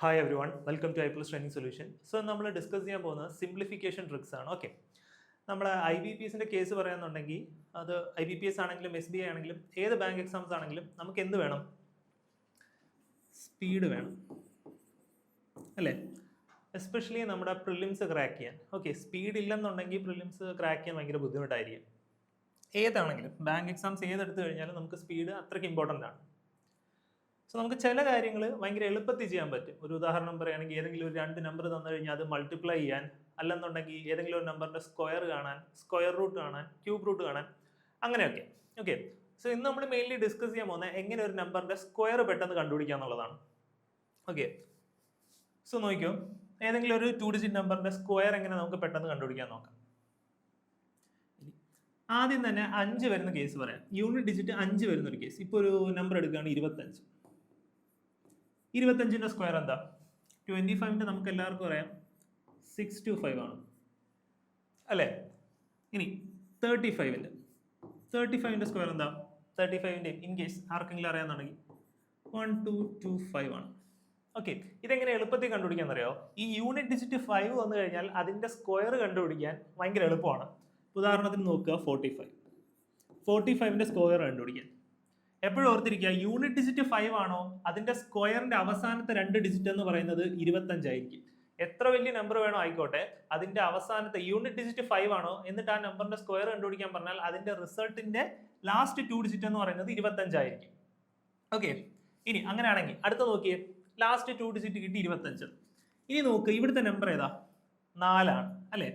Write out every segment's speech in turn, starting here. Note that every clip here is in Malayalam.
Hi everyone welcome to iPlus training solution. So നമ്മൾ ഡിസ്കസ് ചെയ്യാൻ പോകുന്നത് സിംപ്ലിഫിക്കേഷൻ ട്രിക്സ് ആണ്. ഓക്കെ, നമ്മൾ IBPSന്റെ കേസ് പറയുന്നുണ്ടെങ്കിൽ അത് IBPS ആണെങ്കിലും SBI ആണെങ്കിലും ഏത് ബാങ്ക് എക്സാംസ് ആണെങ്കിലും നമുക്ക് എന്ത് വേണം? സ്പീഡ് വേണം അല്ലേ? എസ്പെഷ്യലി നമ്മുടെ പ്രിലിംസ് ക്രാക്ക് ചെയ്യാൻ. ഓക്കെ, സ്പീഡ് ഇല്ലെന്നുണ്ടെങ്കിൽ പ്രിലിംസ് ക്രാക്ക് ചെയ്യാൻ ഭയങ്കര ബുദ്ധിമുട്ടായിരിക്കും. ഏതാണെങ്കിലും ബാങ്ക് എക്സാംസ് ഏതെടുത്തു കഴിഞ്ഞാലും നമുക്ക് സ്പീഡ് അത്രയ്ക്ക് ഇമ്പോർട്ടൻ്റ് ആണ്. സോ നമുക്ക് ചില കാര്യങ്ങൾ ഭയങ്കര എളുപ്പത്തിൽ ചെയ്യാൻ പറ്റും. ഒരു ഉദാഹരണം പറയുകയാണെങ്കിൽ ഏതെങ്കിലും ഒരു രണ്ട് നമ്പർ തന്നു കഴിഞ്ഞാൽ അത് മൾട്ടിപ്ലൈ ചെയ്യാൻ, അല്ലെന്നുണ്ടെങ്കിൽ ഏതെങ്കിലും ഒരു നമ്പറിന്റെ സ്ക്വയർ കാണാൻ, സ്ക്വയർ റൂട്ട് കാണാൻ, ക്യൂബ് റൂട്ട് കാണാൻ, അങ്ങനെയൊക്കെ. ഓക്കെ, സോ ഇന്ന് നമ്മൾ മെയിൻലി ഡിസ്കസ് ചെയ്യാൻ പോകുന്നത് എങ്ങനെ ഒരു നമ്പറിന്റെ സ്ക്വയർ പെട്ടെന്ന് കണ്ടുപിടിക്കുക എന്നുള്ളതാണ്. ഓക്കെ, സോ നോക്കിയോ, ഏതെങ്കിലും ഒരു 2 ഡിജിറ്റ് നമ്പറിന്റെ സ്ക്വയർ എങ്ങനെ നമുക്ക് പെട്ടെന്ന് കണ്ടുപിടിക്കാൻ നോക്കാം. ആദ്യം തന്നെ 5 വരുന്ന കേസ് പറയാം. യൂണിറ്റ് ഡിജിറ്റ് 5 വരുന്ന ഒരു കേസ്. ഇപ്പോൾ ഒരു നമ്പർ എടുക്കുകയാണ് 25. 25ന്റെ സ്ക്വയർ എന്താ? 25ന്റെ നമുക്ക് എല്ലാവർക്കും അറിയാം 625 ആണ് അല്ലേ? ഇനി 35ന്റെ സ്ക്വയർ എന്താ? 35ന്റെ ഇൻ കേസ് ആർക്കെങ്കിലും അറിയാന്നുണ്ടെങ്കിൽ 1225 ആണ്. ഓക്കെ, ഇതെങ്ങനെ എളുപ്പത്തിൽ കണ്ടുപിടിക്കാന്ന് അറിയോ? ഈ യൂണിറ്റ് ഡിജിറ്റ് 5 വന്നു കഴിഞ്ഞാൽ അതിന്റെ സ്ക്വയർ കണ്ടുപിടിക്കാൻ ഭയങ്കര എളുപ്പമാണ്. ഉദാഹരണത്തിന് നോക്കുക, 45ന്റെ സ്ക്വയർ കണ്ടുപിടിക്കാൻ എപ്പോഴും ഓർത്തിരിക്കുക, യൂണിറ്റ് ഡിജിറ്റ് 5 ആണോ അതിന്റെ സ്ക്വയറിന്റെ അവസാനത്തെ 2 ഡിജിറ്റ് എന്ന് പറയുന്നത് 25 ആയിരിക്കും. എത്ര വലിയ നമ്പർ വേണോ ആയിക്കോട്ടെ, അതിന്റെ അവസാനത്തെ യൂണിറ്റ് ഡിജിറ്റ് 5 ആണോ എന്നിട്ട് ആ നമ്പറിന്റെ സ്ക്വയർ കണ്ടുപിടിക്കാൻ പറഞ്ഞാൽ അതിന്റെ റിസൾട്ടിന്റെ ലാസ്റ്റ് 2 ഡിജിറ്റ് എന്ന് പറയുന്നത് 25 ആയിരിക്കും. ഓക്കെ, ഇനി അങ്ങനെയാണെങ്കിൽ അടുത്ത നോക്കിയേ, ലാസ്റ്റ് 2 ഡിജിറ്റ് കിട്ടി 25. ഇനി നോക്ക്, ഇവിടുത്തെ നമ്പർ ഏതാ? 4 ആണ് അല്ലെ?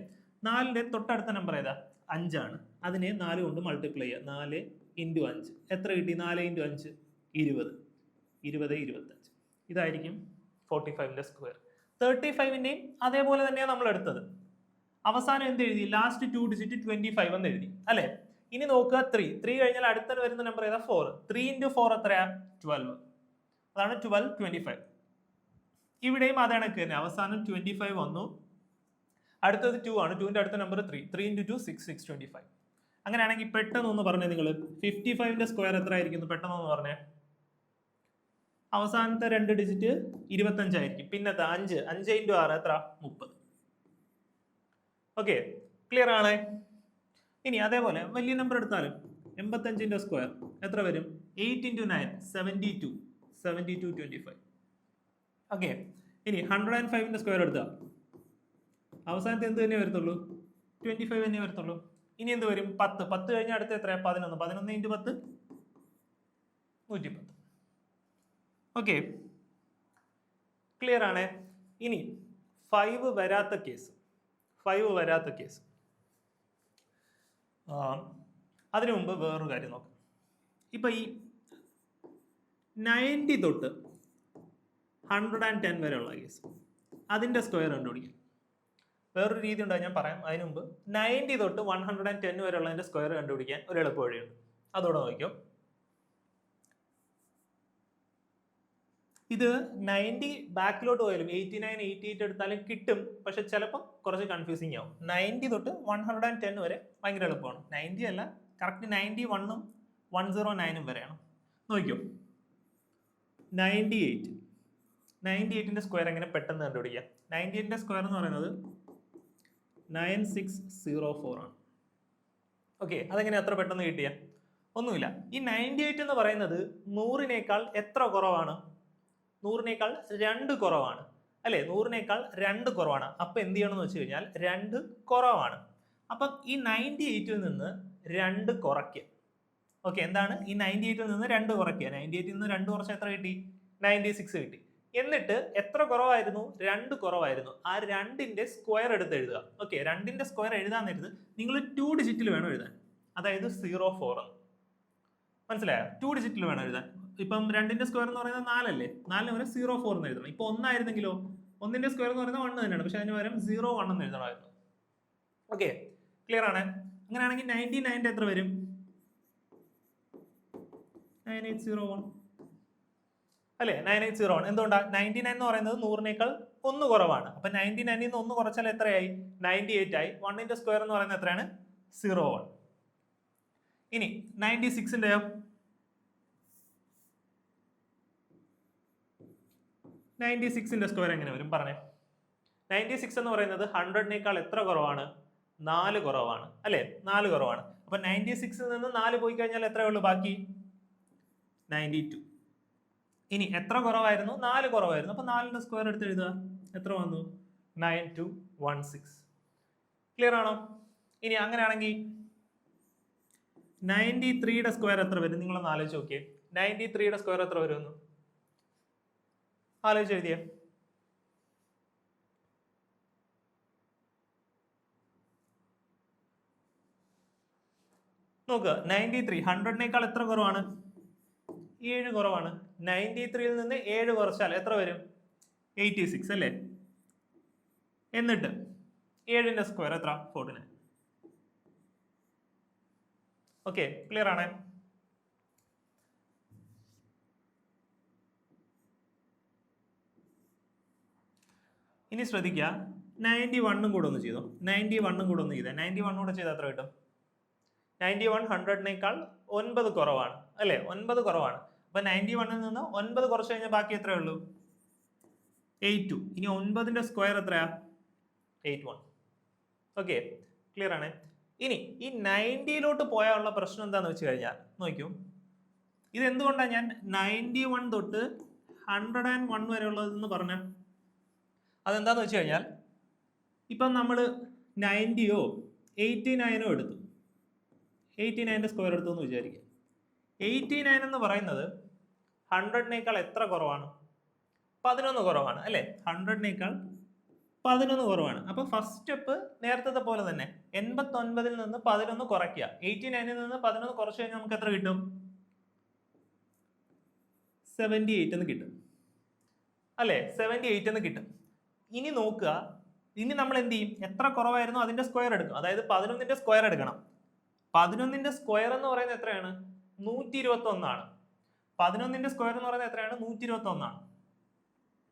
4ന്റെ തൊട്ടടുത്ത നമ്പർ ഏതാ? 5 ആണ്. അതിനെ 4 കൊണ്ട് മൾട്ടിപ്ലൈ ചെയ്യുക. 4 × 5 എത്ര കിട്ടി? 4 × 5 20. 25. ഇതായിരിക്കും 45ന്റെ സ്ക്വയർ. 35ന്റെയും അതേപോലെ തന്നെയാണ് നമ്മൾ എടുത്തത്. അവസാനം എന്ത് എഴുതി? ലാസ്റ്റ് 2 ഡിജിറ്റ് 25 എന്ന് എഴുതി അല്ലെ? ഇനി നോക്കുക, 3 കഴിഞ്ഞാൽ അടുത്ത വരുന്ന നമ്പർ ഏതാ? 4. 3 × 4 എത്രയാ? 12. അതാണ് 12, 25. ഇവിടെയും അത് കണക്ക് തന്നെ. അവസാനം 25 വന്നു, അടുത്തത് 2 ആണ്. 2ന്റെ അടുത്ത നമ്പർ 3. 3 × 2 6, 625. അങ്ങനെയാണെങ്കിൽ പെട്ടെന്ന് ഒന്ന് പറഞ്ഞേ നിങ്ങൾ, 55ന്റെ സ്ക്വയർ എത്ര ആയിരിക്കും? പെട്ടെന്ന് ഒന്ന് പറഞ്ഞേ. അവസാനത്തെ 2 ഡിജിറ്റ് 25 ആയിരിക്കും. പിന്നത്തെ 5 × 6 എത്ര? 30. ഓക്കെ, ക്ലിയർ ആണ്? ഇനി അതേപോലെ വലിയ നമ്പർ എടുത്താലും 85ന്റെ സ്ക്വയർ എത്ര വരും? 8 × 9 72. 72, 25. ഓക്കെ, ഇനി 105ന്റെ സ്ക്വയർ എടുത്താൽ അവസാനത്തെ എന്ത് തന്നെ വരത്തുള്ളൂ? 25 തന്നെ വരത്തുള്ളൂ. ഇനി എന്ത് വരും? 10. 10 കഴിഞ്ഞാൽ അടുത്ത എത്രയാ? 11. 11 × 10 110. ഓക്കെ, ക്ലിയർ ആണ്? ഇനി 5 വരാത്ത കേസ്. അതിനു മുമ്പ് വേറൊരു കാര്യം നോക്കാം. ഇപ്പൊ ഈ 90 തൊട്ട് 110 വരെയുള്ള കേസ്, അതിന്റെ സ്ക്വയർ കണ്ടുപിടിക്കാം. വേറൊരു രീതി ഉണ്ടായി, ഞാൻ പറയാം. അതിനു മുമ്പ് 90 തൊട്ട് 110 വരെയുള്ളതിന്റെ സ്ക്വയർ കണ്ടുപിടിക്കാൻ ഒരു എളുപ്പ വഴിയുണ്ട്. അതോടെ നോക്കിയോ. ഇത് 90 ബാക്കിലോട്ട് പോയാലും 89, 88 എടുത്താലും കിട്ടും. പക്ഷെ ചിലപ്പോൾ കുറച്ച് കൺഫ്യൂസിങ് ആവും. 90 തൊട്ട് 110 വരെ ഭയങ്കര എളുപ്പമാണ്. 90 അല്ല, കറക്റ്റ് 91ഉം 109ഉം വരെയാണ്. നോക്കിയോ, 98ന്റെ സ്ക്വയർ എങ്ങനെ പെട്ടെന്ന് കണ്ടുപിടിക്കാം? 98ന്റെ സ്ക്വയർ എന്ന് പറയുന്നത് 9604 ആണ്. ഓക്കെ, അതെങ്ങനെ അത്ര പെട്ടെന്ന് കിട്ടിയ? ഒന്നുമില്ല. ഈ 98 എന്ന് പറയുന്നത് 100നേക്കാൾ എത്ര കുറവാണ്? 100നേക്കാൾ 2 കുറവാണ് അല്ലെ? 100നേക്കാൾ 2 കുറവാണ്. അപ്പൊ എന്ത് ചെയ്യണമെന്ന് വെച്ച് കഴിഞ്ഞാൽ 2 കുറവാണ്. അപ്പം ഈ 98ൽ നിന്ന് 2 കുറയ്ക്കുക. ഓക്കെ, എന്താണ് ഈ 98ൽ നിന്ന് 2 കുറയ്ക്കുക? 98ൽ നിന്ന് 2 കുറച്ചാൽ എത്ര കിട്ടി? 96 കിട്ടി. എന്നിട്ട് എത്ര കുറവായിരുന്നു? 2 കുറവായിരുന്നു. ആ 2ന്റെ സ്ക്വയർ എടുത്ത് എഴുതുക. ഓക്കെ, 2ന്റെ സ്ക്വയർ എഴുതാൻ നേരത്ത് നിങ്ങൾ 2 ഡിജിറ്റിൽ വേണം എഴുതാൻ. അതായത് 04. മനസ്സിലായോ? 2 ഡിജിറ്റിൽ വേണം എഴുതാൻ. ഇപ്പം 2ന്റെ സ്ക്വയർ എന്ന് പറയുന്നത് 4 അല്ലേ? 4ന് പകരം 04 എന്ന് എഴുതണം. ഇപ്പൊ 1 ആയിരുന്നെങ്കിലോ? 1ന്റെ സ്ക്വയർ എന്ന് പറയുന്നത് 1 തന്നെയാണ്, പക്ഷെ അതിന് പകരം 01 എന്ന് എഴുതണമായിരുന്നു. ഓക്കെ, ക്ലിയർ ആണ്? അങ്ങനെയാണെങ്കിൽ 99ന്റെ എത്ര വരും? 9801 അല്ലെ? 9801. എന്തുകൊണ്ടാ? 99 എന്ന് പറയുന്നത് 100നേക്കാൾ 1 കുറവാണ്. അപ്പൊ 99ൽ നിന്ന് 1 കുറച്ചാൽ എത്രയായി? 98 ആയി. 1ന്റെ സ്ക്വയർ എന്ന് പറയുന്നത് എത്രയാണ്? 01. ഇനി 96ന്റെയോ? 96ന്റെ സ്ക്വയർ എങ്ങനെ വരും പറഞ്ഞേ? 96 എന്ന് പറയുന്നത് 100നേക്കാൾ എത്ര കുറവാണ്? 4 കുറവാണ് അല്ലേ? 4 കുറവാണ്. അപ്പൊ 96ൽ നിന്ന് 4 പോയി കഴിഞ്ഞാൽ എത്രയേ ഉള്ളൂ ബാക്കി? 92. ഇനി എത്ര കുറവായിരുന്നു? 4 കുറവായിരുന്നു. അപ്പൊ 4ന്റെ സ്ക്വയർ എടുത്ത് എഴുതുക. എത്ര വന്നു? 9216. ക്ലിയർ ആണോ? ഇനി അങ്ങനെയാണെങ്കിൽ 93യുടെ സ്ക്വയർ എത്ര വരും? നിങ്ങളൊന്ന് ആലോചിച്ച് നോക്കിയേ. 93യുടെ സ്ക്വയർ എത്ര വരുമെന്ന് ആലോചിച്ച് എഴുതിയേ. നോക്കുക, 93 100നേക്കാൾ എത്ര കുറവാണ്? 7 കുറവാണ്. 93ൽ നിന്ന് 7 കുറച്ചാൽ എത്ര വരും? 86 അല്ലേ? എന്നിട്ട് 7ന്റെ സ്ക്വയർ എത്ര? 49. ഓക്കെ, ക്ലിയർ ആണേ? ഇനി ശ്രദ്ധിക്കുക, 91 കൂടെ ഒന്ന് ചെയ്തോ. 91 കൂടെ ഒന്ന് ചെയ്തേ. 91 കൂടെ ചെയ്താൽ എത്ര കിട്ടും? 91 100നേക്കാൾ 9 കുറവാണ് അല്ലേ? 9 കുറവാണ്. അപ്പൊ 91ൽ നിന്ന് 9 കുറച്ച് കഴിഞ്ഞാൽ ബാക്കി എത്രയേ ഉള്ളൂ? 82. ഇനി 9ന്റെ സ്ക്വയർ എത്രയാ? 81. ഓക്കെ, ക്ലിയർ ആണ്? ഇനി ഈ 90ലോട്ട് പോയാലുള്ള പ്രശ്നം എന്താന്ന് വെച്ച് കഴിഞ്ഞാൽ നോക്കൂ, ഇത് എന്തുകൊണ്ടാണ് ഞാൻ 91 തൊട്ട് 101 വരെ ഉള്ളതെന്ന് പറഞ്ഞ? അതെന്താന്ന് വെച്ച് കഴിഞ്ഞാൽ ഇപ്പം നമ്മൾ 90യോ 89ഓ എടുത്തു. 89ന്റെ സ്ക്വയർ എടുത്തു എന്ന് വിചാരിക്കുക. 89 എന്ന് പറയുന്നത് 100നേക്കാൾ എത്ര കുറവാണ്? 11 കുറവാണ് അല്ലേ? 100നേക്കാൾ 11 കുറവാണ്. അപ്പൊ ഫസ്റ്റ് സ്റ്റെപ്പ് നേരത്തെ പോലെ തന്നെ 89ൽ നിന്ന് 11 കുറയ്ക്കുക. 89ൽ നിന്ന് 11 കുറച്ച് കഴിഞ്ഞാൽ നമുക്ക് എത്ര കിട്ടും? 78 എന്ന് കിട്ടും അല്ലേ? 78 എന്ന് കിട്ടും. ഇനി നോക്കുക, ഇനി നമ്മൾ എന്ത് ചെയ്യും? എത്ര കുറവായിരുന്നു അതിന്റെ സ്ക്വയർ എടുക്കും. അതായത് 11ന്റെ സ്ക്വയർ എടുക്കണം. 11ന്റെ സ്ക്വയർ എന്ന് പറയുന്നത് എത്രയാണ്? 121 ആണ്. 11ന്റെ സ്ക്വയർ എന്ന് പറയുന്നത് എത്രയാണ്? 121 ആണ്.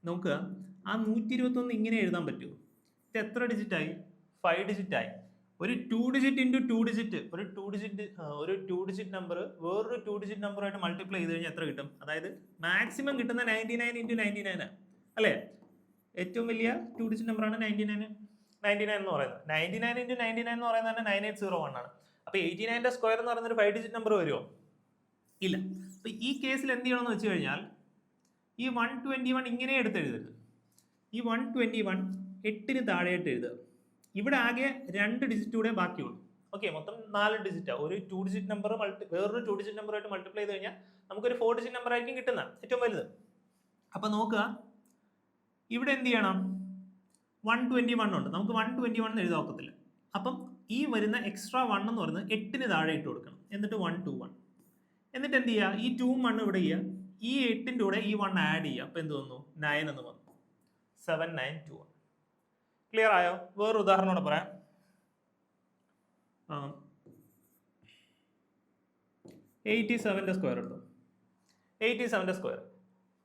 നോക്കുക, ആ 121 ഇങ്ങനെ എഴുതാൻ പറ്റുമോ? ഇത് എത്ര ഡിജിറ്റ് ആയി? 5 ഡിജിറ്റ് ആയി. ഒരു 2 ഡിജിറ്റ് ഇൻറ്റു 2 ഡിജിറ്റ്, ഒരു 2 ഡിജിറ്റ് നമ്പർ വേറൊരു 2 ഡിജിറ്റ് നമ്പറുമായിട്ട് മൾട്ടിപ്ലൈ ചെയ്ത് കഴിഞ്ഞാൽ എത്ര കിട്ടും? അതായത് മാക്സിമം കിട്ടുന്ന 99 ഇൻറ്റു 99 അല്ലേ? ഏറ്റവും വലിയ 2 ഡിജിറ്റ് നമ്പറാണ് 99 എന്ന് പറയുന്നത്. 99 ഇൻറ്റു 99 എന്ന് പറയുന്നത് തന്നെ 9801 ആണ്. അപ്പൊ 89ന്റെ സ്ക്വയർ എന്ന് പറയുന്ന ഒരു 5 ഡിജിറ്റ് നമ്പർ വരുമോ? ഇല്ല. അപ്പൊ ഈ കേസിൽ എന്ത് ചെയ്യണമെന്ന് വെച്ച് കഴിഞ്ഞാൽ ഈ 121 ഇങ്ങനെ എടുത്ത് എഴുതരുത്. ഈ 121 8ന് താഴെയായിട്ട് എഴുതുക. ഇവിടെ ആകെ 2 ഡിജിറ്റ് കൂടെ ബാക്കിയുള്ളൂ. ഓക്കെ, മൊത്തം 4 ഡിജിറ്റാണ്. ഒരു 2 ഡിജിറ്റ് നമ്പർ വേറൊരു 2 ഡിജിറ്റ് നമ്പറായിട്ട് മൾട്ടിപ്ലൈ ചെയ്ത് കഴിഞ്ഞാൽ നമുക്കൊരു 4 ഡിജിറ്റ് നമ്പർ ആയിരിക്കും കിട്ടുന്നത്, ഏറ്റവും വലുത്. അപ്പൊ നോക്കുക, ഇവിടെ എന്ത് ചെയ്യണം? 121 ഉണ്ട്. നമുക്ക് 121 എന്ന് എഴുതാൻ ഒക്കത്തില്ല. അപ്പം ഈ വരുന്ന എക്സ്ട്രാ 1 എന്ന് പറയുന്നത് 8ന് താഴെ ഇട്ട് കൊടുക്കണം. എന്നിട്ട് 121. എന്നിട്ട് എന്ത് ചെയ്യുക? ഈ 2 1 ഇവിടെ ചെയ്യുക. ഈ 8ന്റെ കൂടെ ഈ 1 ആഡ് ചെയ്യുക. അപ്പൊ എന്ത് വന്നു? 9 എന്ന് വന്നു. 7921. ക്ലിയർ ആയോ? വേറൊരു ഉദാഹരണം കൂടെ പറയാം. 87ന്റെ സ്ക്വയർ എടുത്തു. 87ന്റെ സ്ക്വയർ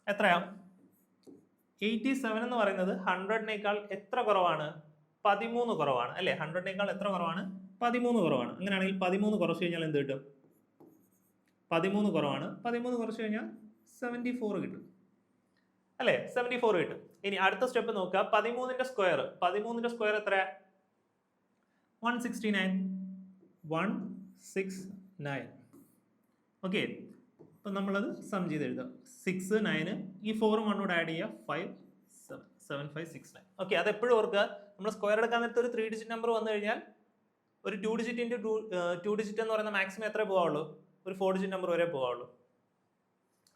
എത്രയാ? 87 എന്ന് പറയുന്നത് 100നേക്കാൾ എത്ര കുറവാണ്? 13 കുറവാണ് അല്ലേ? 100നേക്കാൾ എത്ര കുറവാണ്? 13 കുറവാണ്. അങ്ങനെയാണെങ്കിൽ 13 കുറച്ച് കഴിഞ്ഞാൽ എന്ത് കിട്ടും? 13 കുറവാണ്. 13 കുറച്ച് കഴിഞ്ഞാൽ 74 കിട്ടും അല്ലേ? 74 കിട്ടും. ഇനി അടുത്ത സ്റ്റെപ്പ് നോക്കുക, 13ന്റെ സ്ക്വയർ. 13ന്റെ സ്ക്വയർ എത്രയാ? 169. 169. ഓക്കെ, അപ്പം നമ്മളത് സം ചെയ്ത് എഴുതുക. 6 9, ഈ 4 1 ആഡ് ചെയ്യുക. 5 7 7 5 6 9. ഓക്കെ, അത് എപ്പോഴും ഓർക്കുക. നമ്മൾ സ്ക്വയർ എടുക്കാൻ നേരത്തെ ഒരു 3 ഡിജിറ്റ് നമ്പർ വന്നു കഴിഞ്ഞാൽ ഒരു 2 ഡിജിറ്റ് ഇൻറ്റു 2 ഡിജിറ്റ് എന്ന് പറയുന്ന മാക്സിമം എത്ര പോകാവുള്ളൂ? ഒരു 4 ഡിജിറ്റ് നമ്പർ വരെ പോകാവുള്ളൂ.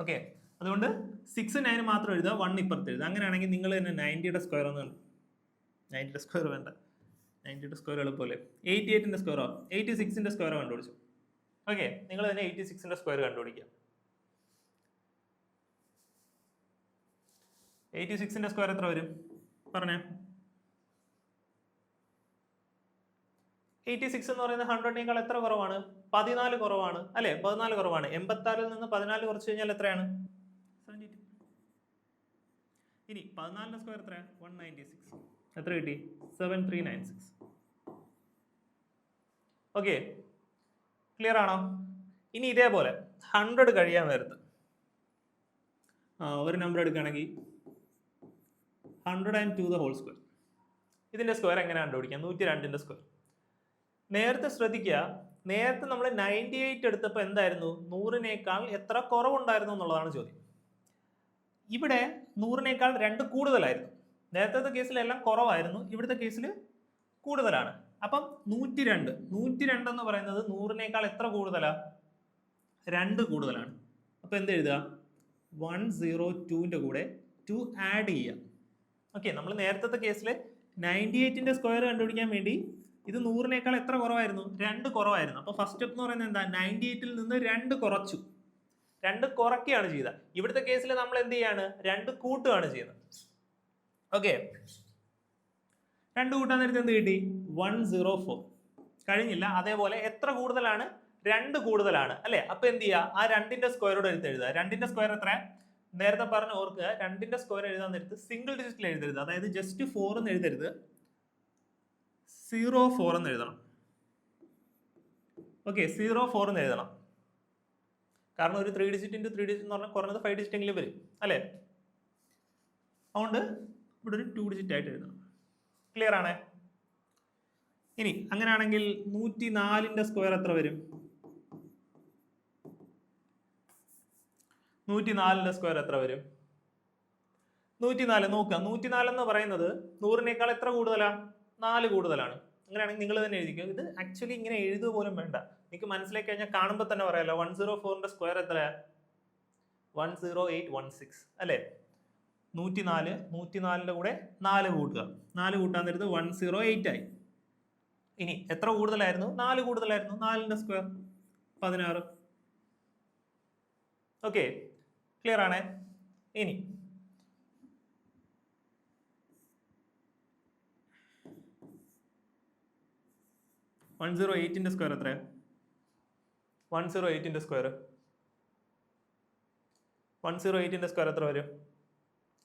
ഓക്കെ, അതുകൊണ്ട് 6 9 മാത്രം എഴുതുക, 1 ഇപ്പുറത്ത് എഴുതുക. അങ്ങനെയാണെങ്കിൽ നിങ്ങൾ തന്നെ 90യുടെ സ്ക്വയർ ഒന്ന് 90യുടെ സ്ക്വയർ വേണ്ട, 90യുടെ സ്ക്വയർ എളുപ്പമല്ലേ? 88ന്റെ സ്ക്വയറോ 86ന്റെ സ്ക്വയറോ കണ്ടുപിടിച്ചു. ഓക്കെ, നിങ്ങൾ തന്നെ 86ന്റെ സ്ക്വയർ കണ്ടുപിടിക്കുക. 86ന്റെ സ്ക്വയർ എത്ര വരും പറഞ്ഞേ? 86 എന്ന് പറയുന്നത് 100നേക്കാൾ എത്ര കുറവാണ്? 14 കുറവാണ് അല്ലെ? 14 കുറവാണ്. 86ൽ നിന്ന് 14 കുറച്ച് കഴിഞ്ഞാൽ എത്രയാണ്? 72. ഇനി 14ന്റെ സ്ക്വയർ എത്രയാണ്? 196. എത്ര കിട്ടി? 7396. ഓക്കെ, ക്ലിയർ ആണോ? ഇനി ഇതേപോലെ 100 കഴിയാൻ നേരത്ത് ഒരു നമ്പർ എടുക്കുകയാണെങ്കിൽ 102 ദ ഹോൾ സ്ക്വയർ. ഇതിന്റെ സ്ക്വയർ എങ്ങനെ കണ്ടുപിടിക്കാം? 102ന്റെ സ്ക്വയർ. നേരത്തെ ശ്രദ്ധിക്കുക, നേരത്തെ നമ്മൾ 98 എടുത്തപ്പോൾ എന്തായിരുന്നു? 100നേക്കാൾ എത്ര കുറവുണ്ടായിരുന്നു എന്നുള്ളതാണ് ചോദ്യം. ഇവിടെ 100നേക്കാൾ 2 കൂടുതലായിരുന്നു. നേരത്തെ കേസിലെല്ലാം കുറവായിരുന്നു, ഇവിടുത്തെ കേസിൽ കൂടുതലാണ്. അപ്പം 102 എന്ന് പറയുന്നത് 100നേക്കാൾ എത്ര കൂടുതലാ? 2 കൂടുതലാണ്. അപ്പൊ എന്ത് എഴുതുക? 102ന്റെ കൂടെ 2 ആഡ് ചെയ്യുക. ഓക്കെ, നമ്മൾ നേരത്തെ കേസിൽ 98ന്റെ സ്ക്വയർ കണ്ടുപിടിക്കാൻ വേണ്ടി ഇത് 100നേക്കാൾ എത്ര കുറവായിരുന്നു? 2 കുറവായിരുന്നു. അപ്പൊ ഫസ്റ്റ് സ്റ്റെപ്പ് എന്ന് പറയുന്നത് എന്താ? 98ൽ നിന്ന് 2 കുറച്ചു. 2 കുറയ്ക്കുകയാണ് ചെയ്തത്. ഇവിടുത്തെ കേസിൽ നമ്മൾ എന്ത് ചെയ്യാണ്? 2 കൂട്ടുകയാണ് ചെയ്യുന്നത്. ഓക്കെ, 2 കൂട്ടാൻ നേരത്തെ എന്ത് കിട്ടി? 104. കഴിഞ്ഞില്ല. അതേപോലെ എത്ര കൂടുതലാണ്? 2 കൂടുതലാണ് അല്ലെ? അപ്പൊ എന്ത് ചെയ്യുക? ആ 2ന്റെ സ്ക്വയറോട് എടുത്ത് എഴുതുക. 2ന്റെ സ്ക്വയർ എത്ര? നേരത്തെ പറഞ്ഞ് ഓർക്കുക, 2ന്റെ സ്ക്വയർ എഴുതാൻ നേരത്ത് സിംഗിൾ ഡിജിറ്റിൽ എഴുതരുത്. അതായത് ജസ്റ്റ് 4 എന്ന് എഴുതരുത്, 04 എന്ന് എഴുതണം. ഓക്കെ, 04 എന്ന് എഴുതണം. കാരണം ഒരു 3 ഡിജിറ്റ് ഇൻറ്റു 3 ഡിജിറ്റ് എന്ന് പറഞ്ഞാൽ കുറഞ്ഞത് 5 ഡിജിറ്റ് എങ്കിലും വരും അല്ലേ? അതുകൊണ്ട് ഇവിടെ ഒരു 2 ഡിജിറ്റ് ആയിട്ട് എഴുതണം. ക്ലിയർ ആണേ? ഇനി അങ്ങനെയാണെങ്കിൽ 104ന്റെ സ്ക്വയർ എത്ര വരും? 104ന്റെ സ്ക്വയർ എത്ര വരും? 104 നോക്കുക. 104 എന്ന് പറയുന്നത് 100നേക്കാൾ എത്ര കൂടുതലാണ്? 4 കൂടുതലാണ്. അങ്ങനെയാണെങ്കിൽ നിങ്ങൾ തന്നെ എഴുതിക്കുക. ഇത് ആക്ച്വലി ഇങ്ങനെ എഴുതുക പോലും വേണ്ട, നിങ്ങൾക്ക് മനസ്സിലാക്കി കഴിഞ്ഞാൽ കാണുമ്പോൾ തന്നെ പറയാലോ. 104ന്റെ സ്ക്വയർ എത്രയാ? 10816 അല്ലേ? 104ന്റെ കൂടെ 4 കൂട്ടുക. 4 കൂട്ടാൻ നേരത്ത് 108 ആയി. ഇനി എത്ര കൂടുതലായിരുന്നു? 4 കൂടുതലായിരുന്നു. 4ന്റെ സ്ക്വയർ 16. ഓക്കെ, ക്ലിയർ ആണേ? ഇനി 108ന്റെ സ്ക്വയർ എത്രയാ? 108ന്റെ സ്ക്വയർ എത്ര വരും?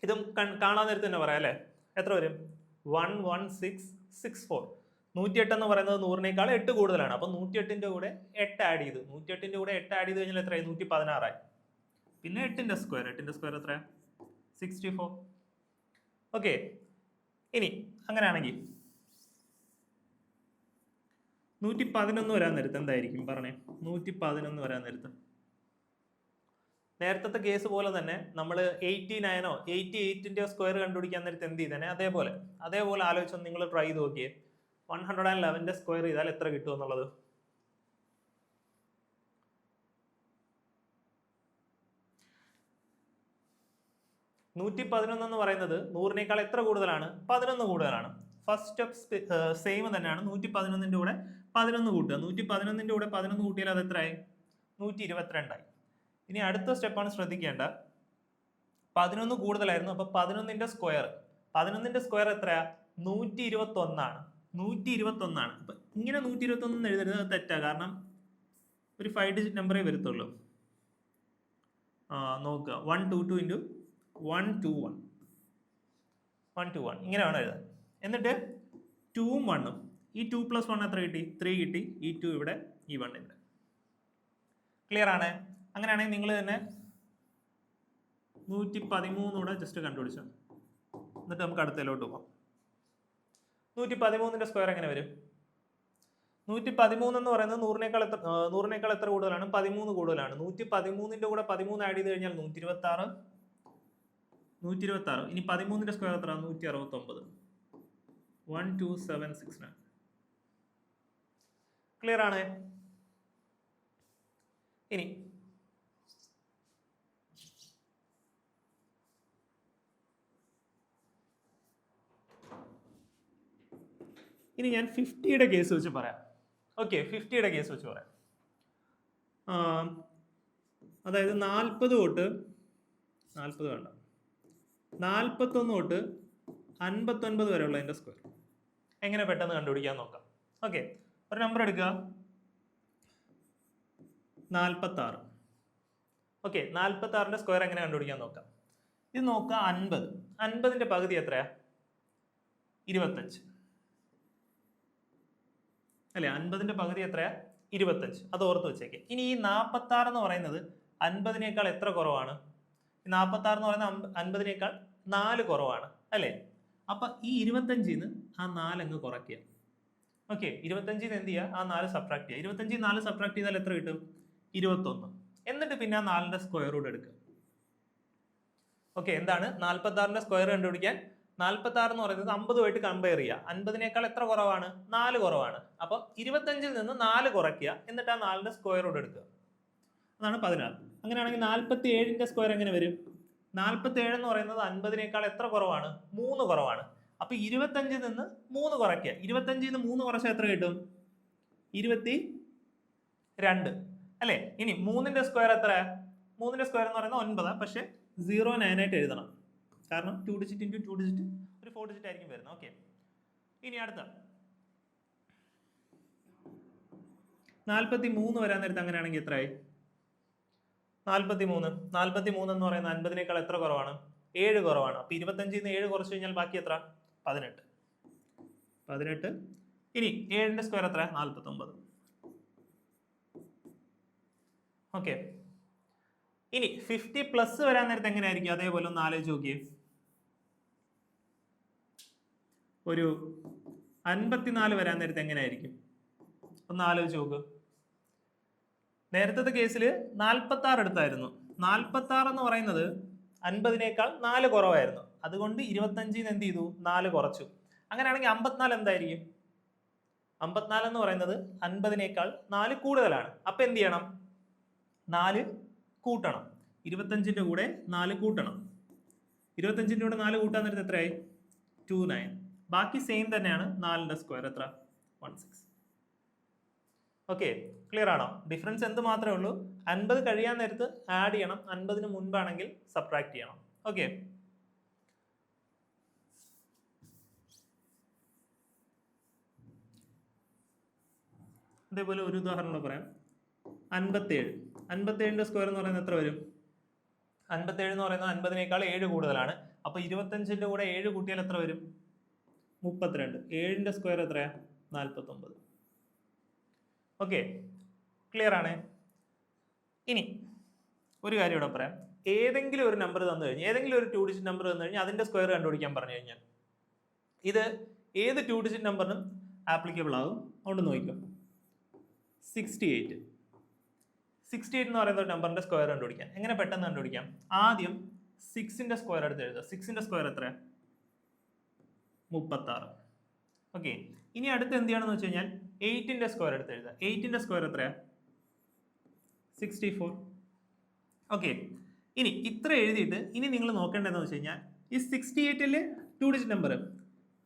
ഇതും കാണാൻ നേരത്തെ തന്നെ പറയാം അല്ലേ? എത്ര വരും? 11664. 108 എന്ന് പറയുന്നത് 100നേക്കാൾ 8 കൂടുതലാണ്. അപ്പൊ 108ന്റെ കൂടെ 8 ആഡ് ചെയ്തു. 108ന്റെ കൂടെ 8 ആഡ് ചെയ്ത് കഴിഞ്ഞാൽ എത്രയായി? 116 ആയി. പിന്നെ 8ന്റെ സ്ക്വയർ എത്രയാ? 64. ഓക്കെ, ഇനി അങ്ങനെയാണെങ്കിൽ 111 വരാൻ നേരത്ത് എന്തായിരിക്കും? പറഞ്ഞേ. 111 വരാൻ നേരത്ത് നേരത്തെ കേസ് പോലെ തന്നെ നമ്മൾ 89ഓ 88ന്റെ സ്ക്വയർ കണ്ടുപിടിക്കാൻ നേരത്ത് എന്ത് ചെയ്തേനെ? അതേപോലെ ആലോചിച്ചൊന്ന് നിങ്ങൾ ട്രൈ ചെയ്ത് നോക്കിയേ. 111ന്റെ സ്ക്വയർ ചെയ്താൽ എത്ര കിട്ടും എന്നുള്ളത്. എന്ന് പറയുന്നത് 100നേക്കാൾ എത്ര കൂടുതലാണ്? 11 കൂടുതലാണ്. ഫസ്റ്റ് സ്റ്റെപ്പ് സെയിം തന്നെയാണ്. 111ന്റെ കൂടെ 11 കൂട്ടുക. 111ന്റെ കൂടെ 11 കൂട്ടിയാൽ അത് എത്രയായി? 122 ആയി. ഇനി അടുത്ത സ്റ്റെപ്പാണ് ശ്രദ്ധിക്കേണ്ട. 11 കൂടുതലായിരുന്നു. അപ്പൊ 11ന്റെ സ്ക്വയർ എത്രയാ? 121 ആണ്. 121 ആണ്. അപ്പൊ ഇങ്ങനെ 121 എഴുതരുത്, അത് തെറ്റാ. കാരണം ഒരു 5 ഡിജിറ്റ് നമ്പറേ വരത്തുള്ളൂ. നോക്കുക, 122 ഇൻറ്റു 121 ഇങ്ങനെ വേണം എഴുതാൻ. എന്നിട്ട് 2ഉം 1ഉം, ഈ 2 + 1 എത്ര കിട്ടി? 3 കിട്ടി. ഈ 2 ഇവിടെ, ഈ 1 ഇവിടെ. ക്ലിയർ ആണ്? അങ്ങനെയാണെങ്കിൽ നിങ്ങൾ തന്നെ 113 കൂടെ ജസ്റ്റ് കണ്ടുപിടിച്ചോ. എന്നിട്ട് നമുക്ക് അടുത്തതിലോട്ട് പോകാം. 113ന്റെ സ്ക്വയർ എങ്ങനെ വരും? 113 എന്ന് പറയുന്നത് 100നേക്കാൾ എത്ര കൂടുതലാണ്? 13 കൂടുതലാണ്. 113ന്റെ കൂടെ 13 ആഡ് ചെയ്ത് കഴിഞ്ഞാൽ 126. ഇനി 13ന്റെ സ്ക്വയർ എത്ര? 169. 12769. ക്ലിയർ ആണ്? ഇനി ഞാൻ 50യുടെ കേസ് വെച്ച് പറയാം. ഓക്കെ, 50യുടെ കേസ് വെച്ച് പറയാം. അതായത് 40 തൊട്ട് 41 തൊട്ട് 59 വരെയുള്ള അതിന്റെ സ്ക്വയർ എങ്ങനെ പെട്ടെന്ന് കണ്ടുപിടിക്കാൻ നോക്കാം. ഓക്കെ, ഒരു നമ്പർ എടുക്കുക, 46. ഓക്കെ, 46ന്റെ സ്ക്വയർ എങ്ങനെ കണ്ടുപിടിക്കാൻ നോക്കാം. ഇത് നോക്കുക, 50ന്റെ പകുതി എത്രയാ? 25 അല്ലെ? 50ന്റെ പകുതി എത്രയാ? 25. അത് ഓർത്ത് വെച്ചേക്കെ. ഇനി ഈ 46 എന്ന് പറയുന്നത് 50നേക്കാൾ എത്ര കുറവാണ്? 46 എന്ന് പറയുന്നത് 50നേക്കാൾ 4 കുറവാണ് അല്ലേ? അപ്പൊ ഈ 25 ആ 4 അങ്ങ് കുറയ്ക്കുക. ഓക്കെ, 25 എന്ത് ചെയ്യുക? ആ 4 സബ്ട്രാക്ട് ചെയ്യുക. 25 4 സബ്ട്രാക്ട് ചെയ്താൽ എത്ര കിട്ടും? 21. എന്നിട്ട് പിന്നെ ആ 4ന്റെ സ്ക്വയർ റൂട്ട് എടുക്കുക. ഓക്കെ, എന്താണ് 46ന്റെ സ്ക്വയർ കണ്ടുപിടിക്കാൻ? 46 എന്ന് പറയുന്നത് 50 കമ്പയർ ചെയ്യുക. 50നേക്കാൾ എത്ര കുറവാണ്? 4 കുറവാണ്. അപ്പൊ 25 നിന്ന് 4 കുറയ്ക്കുക, എന്നിട്ട് ആ 4ന്റെ സ്ക്വയർ റൂട്ട് എടുക്കുക. അതാണ് 16. അങ്ങനെയാണെങ്കിൽ 47ന്റെ സ്ക്വയർ എങ്ങനെ വരും? 47 എന്ന് പറയുന്നത് 50നേക്കാൾ എത്ര കുറവാണ്? 3 കുറവാണ്. അപ്പൊ 25 നിന്ന് 3 കുറയ്ക്കുക. 25 നിന്ന് 3 കുറച്ചാൽ എത്ര കിട്ടും? 22 അല്ലെ? ഇനി 3ന്റെ സ്ക്വയർ എത്ര? 3ന്റെ സ്ക്വയർ എന്ന് പറയുന്നത് 9, പക്ഷെ 09 ആയിട്ട് എഴുതണം. കാരണം 2 ഡിജിറ്റ് ഇൻറ്റു 2 ഡിജിറ്റ് ഒരു 4 ഡിജിറ്റ് ആയിരിക്കും വരുന്നത്. ഓക്കെ, ഇനി അടുത്ത 43 വരാൻ നേരത്തെ അങ്ങനെയാണെങ്കിൽ എത്രയായി? 43 എന്ന് പറയുന്നത് 50നേക്കാൾ എത്ര കുറവാണ്? 7 കുറവാണ്. അപ്പൊ 25 7 കുറച്ച് കഴിഞ്ഞാൽ ബാക്കി എത്ര? 18. ഇനി 7ന്റെ സ്ക്വയർ എത്ര? 49. ഓക്കെ, ഇനി 50 പ്ലസ് വരാൻ നേരത്തെ എങ്ങനെയായിരിക്കും? അതേപോലെ ഒന്ന് ആലോചിച്ച് നോക്കിയേ. ഒരു 54 വരാൻ നേരത്തെ എങ്ങനെയായിരിക്കും? ഒന്ന് ആലോചിച്ച് നോക്ക്. നേരത്തെ കേസിൽ 46 എടുത്തായിരുന്നു. 46 എന്ന് പറയുന്നത് 50നേക്കാൾ 4 കുറവായിരുന്നു. അതുകൊണ്ട് 25 എന്ത് ചെയ്തു? 4 കുറച്ചു. അങ്ങനെയാണെങ്കിൽ 54 എന്തായിരിക്കും? 54 എന്ന് പറയുന്നത് 50നേക്കാൾ 4 കൂടുതലാണ്. അപ്പൊ എന്ത് ചെയ്യണം? 4 കൂട്ടണം. 25ന്റെ കൂടെ 4 കൂട്ടണം. 25ന്റെ കൂടെ 4 കൂട്ടാൻ നേരത്തെ എത്രയായി? 29. ബാക്കി സെയിം തന്നെയാണ്. 4ന്റെ സ്ക്വയർ എത്ര? 16. ഓക്കെ, ക്ലിയർ ആണോ? ഡിഫറൻസ് എന്ത് മാത്രമേ ഉള്ളൂ? 50 കഴിയാൻ നേരത്ത് ആഡ് ചെയ്യണം, 50ന് മുൻപാണെങ്കിൽ സബ്ട്രാക്ട് ചെയ്യണം. ഓക്കെ, അതേപോലെ ഒരു ഉദാഹരണം പറയാം. 57ന്റെ സ്ക്വയർ എന്ന് പറയുന്നത് എത്ര വരും? 57 എന്ന് പറയുന്നത് 50നേക്കാൾ 7 കൂടുതലാണ്. അപ്പൊ 25ന്റെ കൂടെ 7 കൂട്ടിയാൽ എത്ര വരും? 32. 7ന്റെ സ്ക്വയർ എത്രയാ? 49. ഓക്കെ, ക്ലിയർ ആണ്? ഇനി ഒരു കാര്യം ഇവിടെ പറയാം. ഏതെങ്കിലും ഒരു നമ്പർ തന്നു കഴിഞ്ഞാൽ, ഏതെങ്കിലും ഒരു 2 ഡിജിറ്റ് നമ്പർ തന്നു കഴിഞ്ഞാൽ അതിന്റെ സ്ക്വയർ കണ്ടുപിടിക്കാൻ പറഞ്ഞു കഴിഞ്ഞാൽ ഇത് ഏത് 2 ഡിജിറ്റ് നമ്പറിനും ആപ്ലിക്കബിൾ ആകും. അതുകൊണ്ട് നോക്കിക്കോ. 68 എന്ന് പറയുന്ന ഒരു നമ്പറിന്റെ സ്ക്വയർ കണ്ടുപിടിക്കാൻ എങ്ങനെ പെട്ടെന്ന് കണ്ടുപിടിക്കാം? ആദ്യം 6ന്റെ സ്ക്വയർ എടുത്ത് എഴുതുക. 6ന്റെ സ്ക്വയർ എത്രയാ? 36. ഓക്കെ, ഇനി അടുത്ത് എന്ത് ചെയ്യണമെന്ന് വെച്ച് കഴിഞ്ഞാൽ 8ന്റെ സ്ക്വയർ എടുത്ത് എഴുതുക. 8ന്റെ സ്ക്വയർ എത്രയാ? 64. ഓക്കെ, ഇനി ഇത്ര എഴുതിയിട്ട് ഇനി നിങ്ങൾ നോക്കേണ്ടതെന്ന് വെച്ച് കഴിഞ്ഞാൽ ഈ 68ലെ 2 ഡിജിറ്റ് നമ്പർ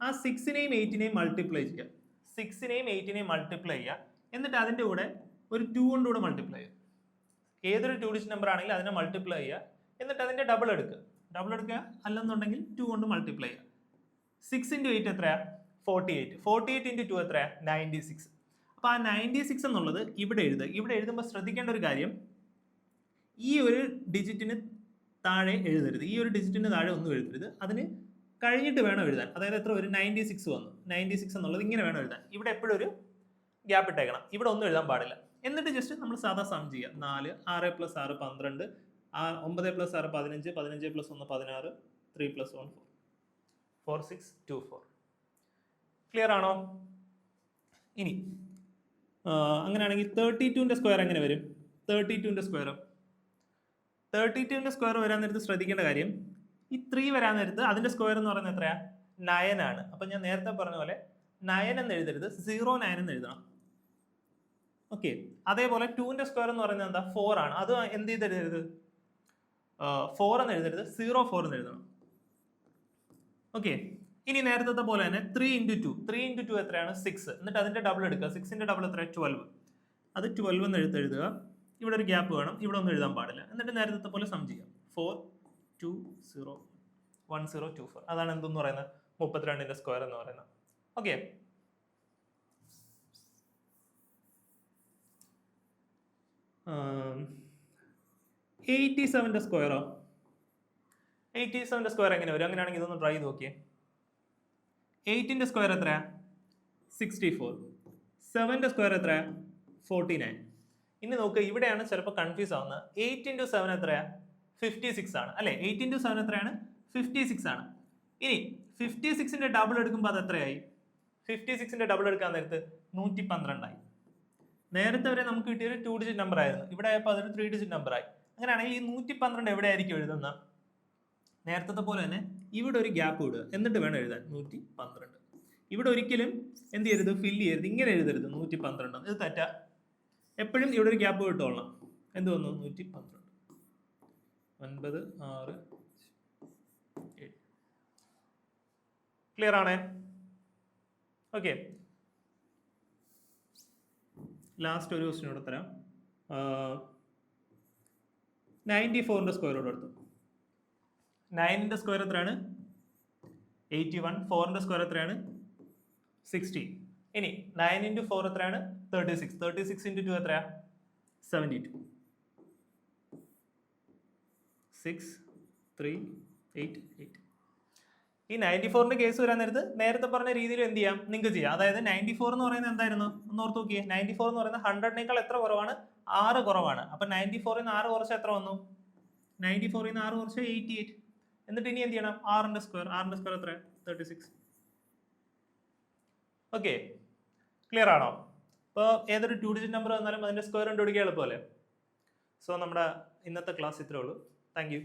ആ 6നെയും 8നെയും മൾട്ടിപ്ലൈ ചെയ്യുക. 6നെയും 8നെയും മൾട്ടിപ്ലൈ ചെയ്യുക. എന്നിട്ട് അതിൻ്റെ കൂടെ ഒരു 2 കൊണ്ടുകൂടെ മൾട്ടിപ്ലൈ ചെയ്യുക. ഏതൊരു 2 ഡിജിറ്റ് നമ്പർ ആണെങ്കിലും അതിനെ മൾട്ടിപ്ലൈ ചെയ്യുക. എന്നിട്ട് അതിൻ്റെ ഡബിൾ എടുക്കുക. അല്ലെന്നുണ്ടെങ്കിൽ 2 കൊണ്ട് മൾട്ടിപ്ലൈ ചെയ്യുക. 6 × 8 എത്രയാ? 48. 48 × 2 എത്രയാ? 96. അപ്പൊ ആ 96 എന്നുള്ളത് ഇവിടെ എഴുതുക. ഇവിടെ എഴുതുമ്പോൾ ശ്രദ്ധിക്കേണ്ട ഒരു കാര്യം, ഈ ഒരു ഡിജിറ്റിന് താഴെ എഴുതരുത്. ഈ ഒരു ഡിജിറ്റിന് താഴെ ഒന്നും എഴുതരുത്. അതിന് കഴിഞ്ഞിട്ട് വേണം എഴുതാൻ. അതായത് എത്ര ഒരു 96 വന്നു. 96 എന്നുള്ളത് ഇങ്ങനെ വേണം എഴുതാൻ. ഇവിടെ എപ്പോഴും ഒരു ഗ്യാപ്പ് ഇട്ടേക്കണം. ഇവിടെ ഒന്നും എഴുതാൻ പാടില്ല. എന്നിട്ട് ജസ്റ്റ് നമ്മൾ സാധാ സം ചെയ്യുക. 4 6 + 6 12 9 + 6 15 15 + 1 16 3 + 1 4 4 6 2 4. ക്ലിയർ ആണോ? ഇനി അങ്ങനെയാണെങ്കിൽ 32ന്റെ സ്ക്വയർ എങ്ങനെ വരും? 32ന്റെ സ്ക്വയർ വരാൻ നേരത്ത് ശ്രദ്ധിക്കേണ്ട കാര്യം, ഈ 3 വരാൻ നേരത്ത് അതിന്റെ സ്ക്വയർ എന്ന് പറയുന്നത് എത്രയാ? 9 ആണ്. അപ്പൊ ഞാൻ നേരത്തെ പറഞ്ഞ പോലെ 9 എന്ന് എഴുതരുത്, 09 എന്ന് എഴുതണം. ഓക്കെ, അതേപോലെ 2ന്റെ സ്ക്വയർ എന്ന് പറയുന്നത് എന്താ? 4 ആണ്. അത് എന്ത് ചെയ്തെഴുതരുത്? 4 എന്ന് എഴുതരുത്, 04 എന്ന് എഴുതണം. ഓക്കെ, ഇനി നേരത്തെ പോലെ തന്നെ 3 × 2 എത്രയാണ്? 6. എന്നിട്ട് അതിന്റെ ഡബിൾ എടുക്കുക. 6ന്റെ ഡബിൾ എത്ര? 12. അത് 12 എന്ന് എഴുതുക. ഇവിടെ ഒരു ഗ്യാപ്പ് വേണം, ഇവിടെ ഒന്നും എഴുതാൻ പാടില്ല. എന്നിട്ട് നേരത്തെ പോലെ സം ചെയ്യാം. 4 2 0 1 0 2 4. അതാണ് എന്തെന്ന് പറയുന്നത്? 32ന്റെ സ്ക്വയർ എന്ന് പറയുന്നത്. ഓക്കെ, ന്റെ സ്ക്വയറോ? 87ന്റെ സ്ക്വയർ എങ്ങനെ വരും? അങ്ങനെയാണെങ്കിൽ ഇതൊന്ന് ട്രൈ ചെയ്ത് നോക്കിയേ. 8ന്റെ സ്ക്വയർ എത്രയാ? 64. 7ന്റെ സ്ക്വയർ എത്രയാ? 49. ഇനി നോക്കുക, ഇവിടെയാണ് ചിലപ്പോൾ കൺഫ്യൂസ് ആവുന്നത്. 8 × 7 എത്രയാ? 56 ആണ് അല്ലെ? 8 × 7 എത്രയാണ്? 56 ആണ്. ഇനി 56ന്റെ ഡബിൾ എടുക്കുമ്പോൾ അത് എത്രയായി? 56ന്റെ ഡബിൾ എടുക്കാൻ നേരത്ത് 112 ആയി. നേരത്തെ വരെ നമുക്ക് കിട്ടിയൊരു 2 ഡിജിറ്റ് നമ്പർ ആയിരുന്നു, ഇവിടെ ആയപ്പോൾ അതൊരു 3 ഡിജിറ്റ് നമ്പർ ആയി. അങ്ങനെയാണെങ്കിൽ ഈ 112 എവിടെ ആയിരിക്കും എഴുതുന്ന? നേരത്തെ പോലെ തന്നെ ഇവിടെ ഒരു ഗ്യാപ്പ് ഇടുക, എന്നിട്ട് വേണം എഴുതാൻ 112. ഇവിടെ ഒരിക്കലും എന്ത് ചെയ്യരുത്, ഫില്ല് ചെയ്യരുത്, ഇങ്ങനെ എഴുതരുത് 112. ഇത് തെറ്റാ. എപ്പോഴും ഇവിടെ ഒരു ഗ്യാപ്പ് കിട്ടോളണം. എന്ത് വന്നു? 112. 9, 6, 7. ക്ലിയർ ആണേ? ഓക്കെ, ലാസ്റ്റ് ഒരു ക്വസ്റ്റ്യൻ കൂടെ തരാം. 94ന്റെ സ്ക്വയറോട് എടുത്തു. 9ന്റെ സ്ക്വയർ എത്രയാണ്? 81. 4ന്റെ സ്ക്വയർ എത്രയാണ്? 16. ഇനി 9 into 4 എത്രയാണ്? 36. 36 into 2 എത്രയാ? 72. 6, 3, 8, 8. ഈ 94ന്റെ കേസ് വരാൻ നേരത്തെ പറഞ്ഞ രീതിയിൽ എന്ത് ചെയ്യാം? നിങ്ങൾക്ക് ചെയ്യാം. അതായത് 94 എന്ന് പറയുന്നത് എന്തായിരുന്നു? ഒന്ന് ഓർത്ത് നോക്കിയേ. 94 എന്ന് പറയുന്നത് 100നേക്കാൾ എത്ര കുറവാണ്? 6 കുറവാണ്. അപ്പൊ 94ൽ നിന്ന് 6 കുറച്ച് എത്ര വന്നു? 94ൽ നിന്ന് 6 കുറച്ച് 88. എന്നിട്ട് ഇനി എന്ത് ചെയ്യണം? 6ന്റെ സ്ക്വയർ എത്ര? 36. ഓക്കെ, ക്ലിയർ ആണോ? ഇപ്പോൾ ഏതൊരു 2 ഡിജിറ്റ് നമ്പർ വന്നാലും അതിന്റെ സ്ക്വയർ കണ്ടുപിടിക്കാൻ എളുപ്പമല്ലേ? സോ നമ്മുടെ ഇന്നത്തെ ക്ലാസ് ഇത്രേ ഉള്ളൂ. Thank you.